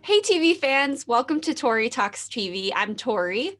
Hey, TV fans, welcome to Tori Talks TV. I'm Tori.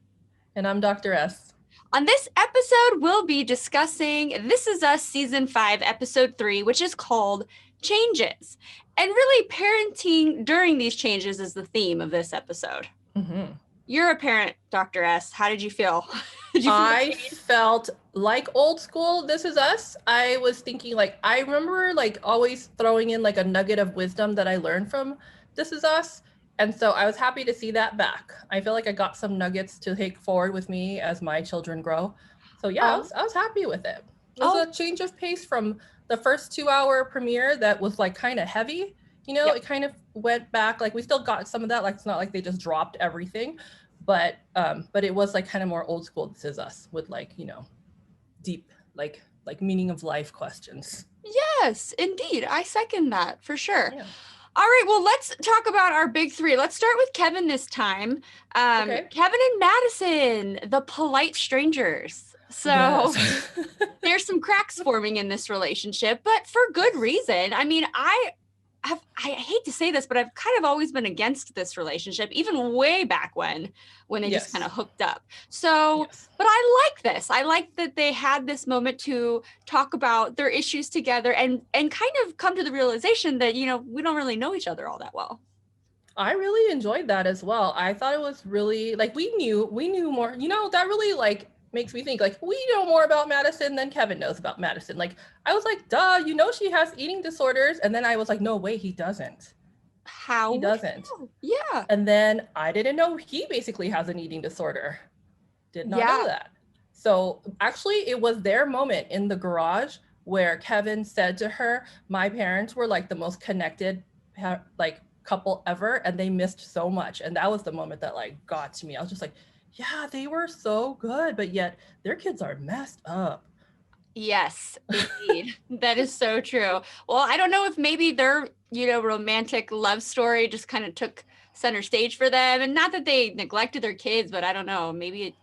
And I'm Dr. S. On this episode, we'll be discussing This Is Us Season 5, Episode 3, which is called Changes. And really, parenting during these changes is the theme of this episode. Mm-hmm. You're a parent, Dr. S. How did you feel? Did you feel I felt like old school This Is Us. I was thinking I remember always throwing in a nugget of wisdom that I learned from This Is Us. And so I was happy to see that back. I feel like I got some nuggets to take forward with me as my children grow. So yeah, I was happy with it. It was a change of pace from the first 2-hour premiere that was kind of heavy. Yep. It kind of went back. We still got some of that. It's not like they just dropped everything. But it was kind of more old school This Is Us with deep meaning of life questions. Yes, indeed. I second that for sure. Yeah. All right, well, let's talk about our big three. Let's start with Kevin this time. Okay. Kevin and Madison, the polite strangers. So yes. There's some cracks forming in this relationship, but for good reason. I mean, I hate to say this, but I've kind of always been against this relationship, even way back when they just kind of hooked up. So, but I like this. I like that they had this moment to talk about their issues together and kind of come to the realization that, we don't really know each other all that well. I really enjoyed that as well. I thought it was really we knew more, that really makes me think we know more about Madison than Kevin knows about Madison. I was duh, she has eating disorders. And then I was no way, he doesn't. How? He doesn't. Yeah. And then I didn't know he basically has an eating disorder. Did not know that. So actually it was their moment in the garage where Kevin said to her, my parents were the most connected couple ever, and they missed so much. And that was the moment that got to me. I was just yeah, they were so good, but yet their kids are messed up. Yes, indeed. That is so true. Well, I don't know if maybe their, romantic love story just kind of took center stage for them. And not that they neglected their kids, but I don't know. Maybe,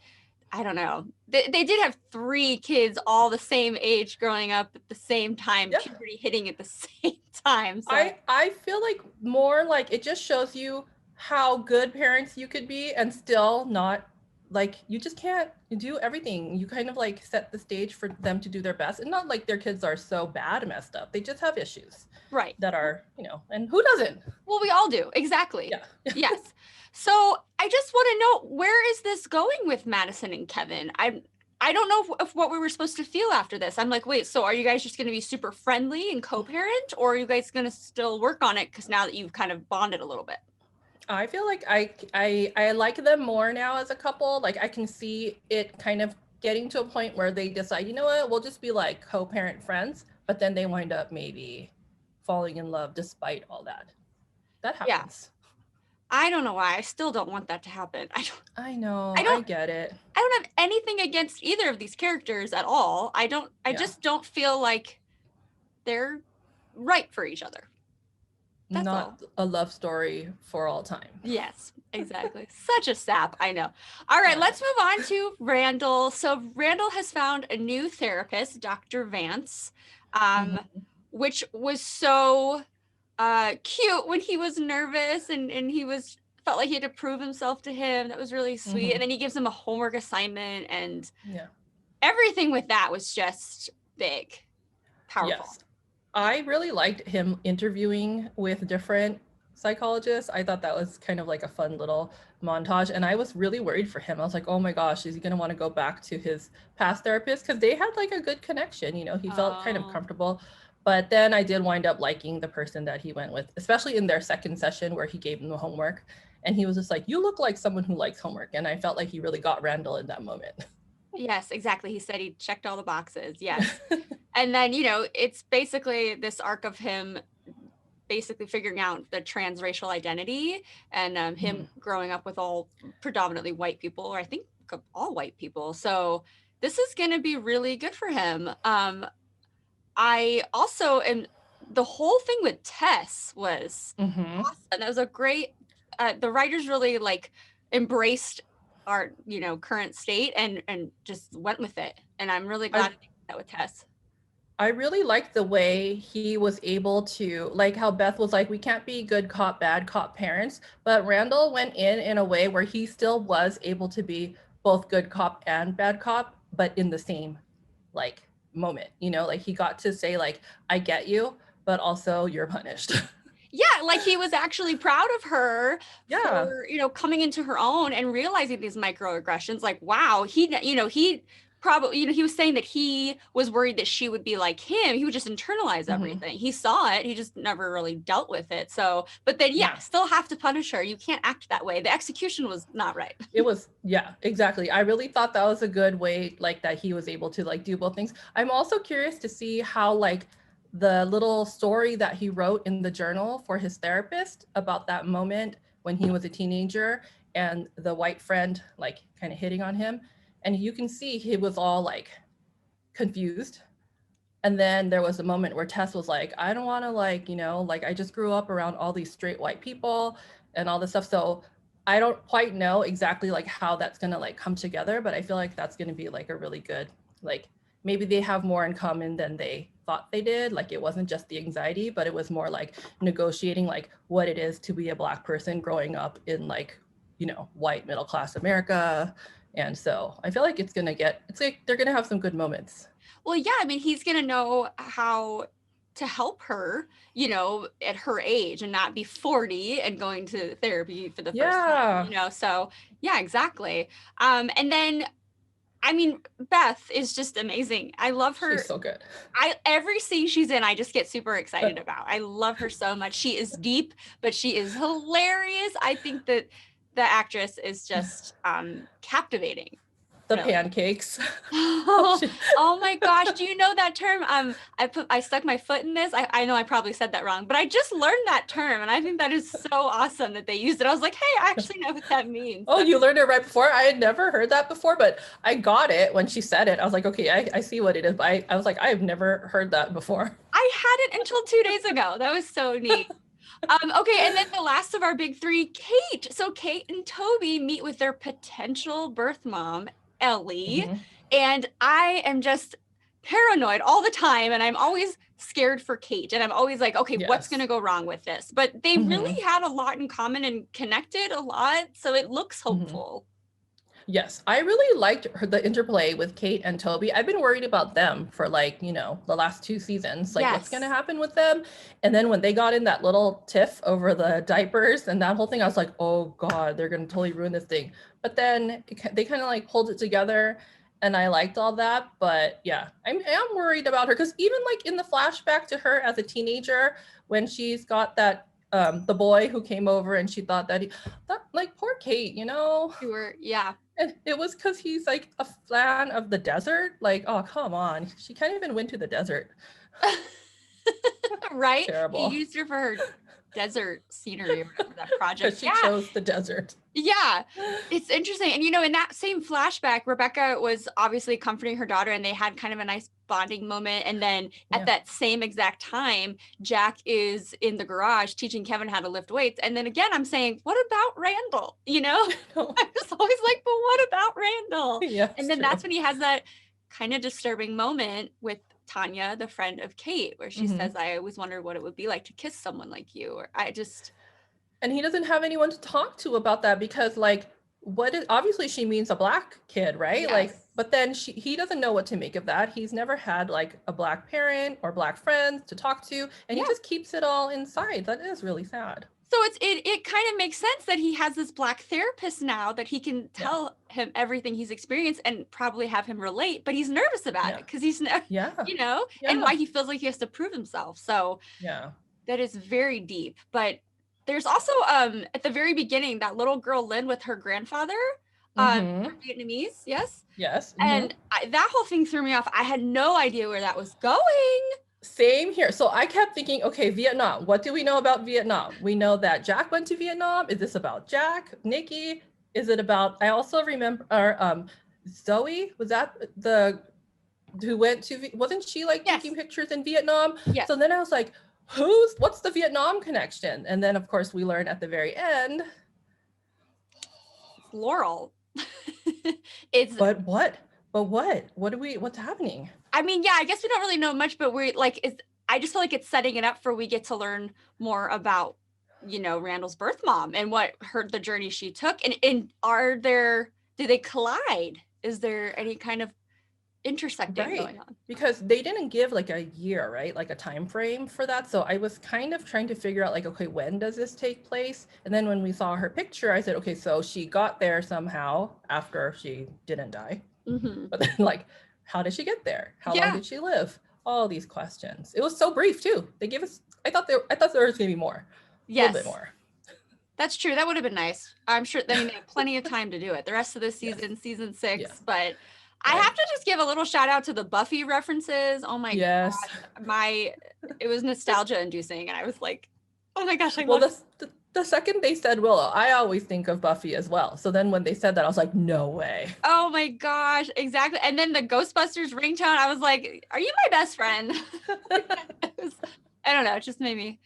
I don't know. They did have 3 kids all the same age growing up at the same time, puberty hitting at the same time. So. I feel more it just shows you how good parents you could be and still not you just can't do everything. You kind of set the stage for them to do their best, and not their kids are so bad messed up. They just have issues, right? That are, and who doesn't? Well, we all do. Exactly. Yeah. Yes. So I just want to know, where is this going with Madison and Kevin? I don't know if what we were supposed to feel after this. I'm wait, so are you guys just going to be super friendly and co-parent, or are you guys going to still work on it because now that you've kind of bonded a little bit? I feel I like them more now as a couple. I can see it kind of getting to a point where they decide, you know what, we'll just be co-parent friends, but then they wind up maybe falling in love despite all that. That happens. Yeah. I don't know why. I still don't want that to happen. I know. I get it. I don't have anything against either of these characters at all. I just don't feel like they're right for each other. That's not a love story for all time. Yes, exactly. Such a sap, I know. All right, let's move on to Randall. So Randall has found a new therapist, Dr. Vance, which was so cute when he was nervous and he felt like he had to prove himself to him. That was really sweet. And then he gives him a homework assignment, and everything with that was just big, powerful. Yes. I really liked him interviewing with different psychologists. I thought that was kind of a fun little montage. And I was really worried for him. I was oh my gosh, is he going to want to go back to his past therapist? Because they had a good connection. He felt kind of comfortable. But then I did wind up liking the person that he went with, especially in their second session where he gave him the homework. And he was just you look like someone who likes homework. And I felt like he really got Randall in that moment. Yes, exactly. He said he checked all the boxes. Yes. And then, it's basically this arc of him basically figuring out the transracial identity and him growing up with all predominantly white people, or I think all white people. So this is going to be really good for him. I also am, the whole thing with Tess was awesome. That was a great, the writers really embraced our, current state and just went with it. And I'm really glad to do that with Tess. I really liked the way he was able to, like how Beth was like, we can't be good cop, bad cop parents, but Randall went in a way where he still was able to be both good cop and bad cop, but in the same like moment, you know, like he got to say like, I get you, but also you're punished. Yeah, like he was actually proud of her Yeah. for, you know, coming into her own and realizing these microaggressions. Like, wow, he probably, he was saying that he was worried that she would be like him. He would just internalize everything. He saw it. He just never really dealt with it. So, but then, still have to punish her. You can't act that way. The execution was not right. It was, yeah, exactly. I really thought that was a good way, like that he was able to like do both things. I'm also curious to see how like the little story that he wrote in the journal for his therapist about that moment when he was a teenager and the white friend like kind of hitting on him. And you can see he was all like confused. And then there was a moment where Tess was like, I don't want to like, you know, like I just grew up around all these straight white people and all this stuff. So I don't quite know exactly like how that's going to like come together, but I feel like that's going to be like a really good, like maybe they have more in common than they thought they did. Like it wasn't just the anxiety, but it was more like negotiating like what it is to be a Black person growing up in like, you know, white middle class America. And so I feel like it's like they're going to have some good moments. Well, yeah, I mean, he's going to know how to help her, you know, at her age and not be 40 and going to therapy for the first time, you know? So yeah, exactly. And then, I mean, Beth is just amazing. I love her. She's so good. Every scene she's in, I just get super excited about. I love her so much. She is deep, but she is hilarious. I think that the actress is just captivating. The pancakes. Oh my gosh, do you know that term? I stuck my foot in this. I know I probably said that wrong, but I just learned that term and I think that is so awesome that they used it. I was like, hey, I actually know what that means. Oh, you learned it right before? I had never heard that before, but I got it when she said it. I was like, okay, I see what it is. But I was like, I've never heard that before. I hadn't until 2 days ago. That was so neat. Okay, and then the last of our big three, Kate. So Kate and Toby meet with their potential birth mom, Ellie, and I am just paranoid all the time, and I'm always scared for Kate, and I'm always like, okay, what's going to go wrong with this? But they really had a lot in common and connected a lot, so it looks hopeful. Yes, I really liked the interplay with Kate and Toby. I've been worried about them for like, you know, the last 2 seasons, like what's going to happen with them. And then when they got in that little tiff over the diapers and that whole thing, I was like, oh God, they're going to totally ruin this thing. But then they kind of like pulled it together and I liked all that. But yeah, I am worried about her because even like in the flashback to her as a teenager, when she's got that the boy who came over and she thought that like poor Kate, you know. Sure, yeah. And it was because he's like a fan of the desert. Like, oh, come on. She can't even win to the desert. Right? Terrible. He used her for her desert scenery or that project. She chose the desert. Yeah, it's interesting. And, you know, in that same flashback, Rebecca was obviously comforting her daughter and they had kind of a nice bonding moment. And then at that same exact time, Jack is in the garage teaching Kevin how to lift weights. And then again, I'm saying, what about Randall? You know, I'm just always like, but what about Randall? Yeah, and then that's when he has that kind of disturbing moment with Tanya, the friend of Kate, where she says, I always wondered what it would be like to kiss someone like you. Or and he doesn't have anyone to talk to about that because like obviously she means a Black kid, right? Yes. Like, but then he doesn't know what to make of that. He's never had like a Black parent or Black friends to talk to, and he just keeps it all inside. That is really sad. So it kind of makes sense that he has this Black therapist now that he can tell him everything he's experienced and probably have him relate, but he's nervous about it because he's you know, and why he feels like he has to prove himself. So that is very deep. But there's also at the very beginning that little girl Lynn with her grandfather, Vietnamese, yes, and that whole thing threw me off. I had no idea where that was going. Same here. So I kept thinking, okay, Vietnam. What do we know about Vietnam? We know that Jack went to Vietnam. Is this about Jack, Nikki? Is it about? I also remember Zoe. Was that the who went to? Wasn't she like taking pictures in Vietnam? Yes. So then I was like, what's the Vietnam connection? And then of course we learn at the very end. Laurel. But what? What's happening? I mean, yeah, I guess we don't really know much, but we're like, I just feel like it's setting it up for we get to learn more about, Randall's birth mom and the journey she took. And do they collide? Is there any kind of intersecting going on? Because they didn't give like a year, right? Like a time frame for that. So I was kind of trying to figure out like, okay, when does this take place? And then when we saw her picture, I said, okay, so she got there somehow after she didn't die. But then like, how did she get there? How long did she live? All these questions. It was so brief too. They gave us, I thought there was gonna be more. Yes. A little bit more. That's true. That would have been nice. I'm sure they had plenty of time to do it. The rest of the season, season 6, but I have to just give a little shout out to the Buffy references. Oh my God. It was nostalgia inducing. And I was like, oh my gosh. The second they said Willow, I always think of Buffy as well. So then when they said that, I was like, no way. Oh my gosh. Exactly. And then the Ghostbusters ringtone, I was like, are you my best friend? I don't know. It just made me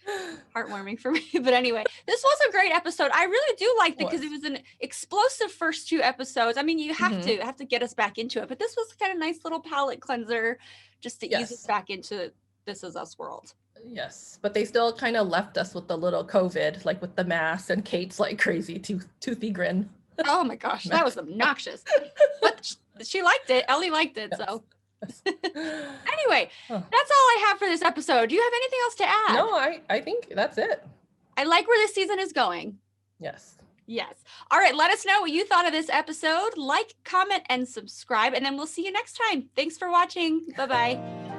heartwarming for me. But anyway, this was a great episode. I really do like it because it was an explosive first 2 episodes. I mean, you have to get us back into it, but this was kind of a nice little palate cleanser just to ease us back into This Is Us world. Yes, but they still kind of left us with the little COVID, like with the mask and Kate's like crazy toothy grin. Oh my gosh, that was obnoxious. But she liked it. Ellie liked it, so. Anyway, that's all I have for this episode. Do you have anything else to add? No, I think that's it. I like where this season is going. Yes. All right, let us know what you thought of this episode. Like, comment, and subscribe, and then we'll see you next time. Thanks for watching. Bye-bye.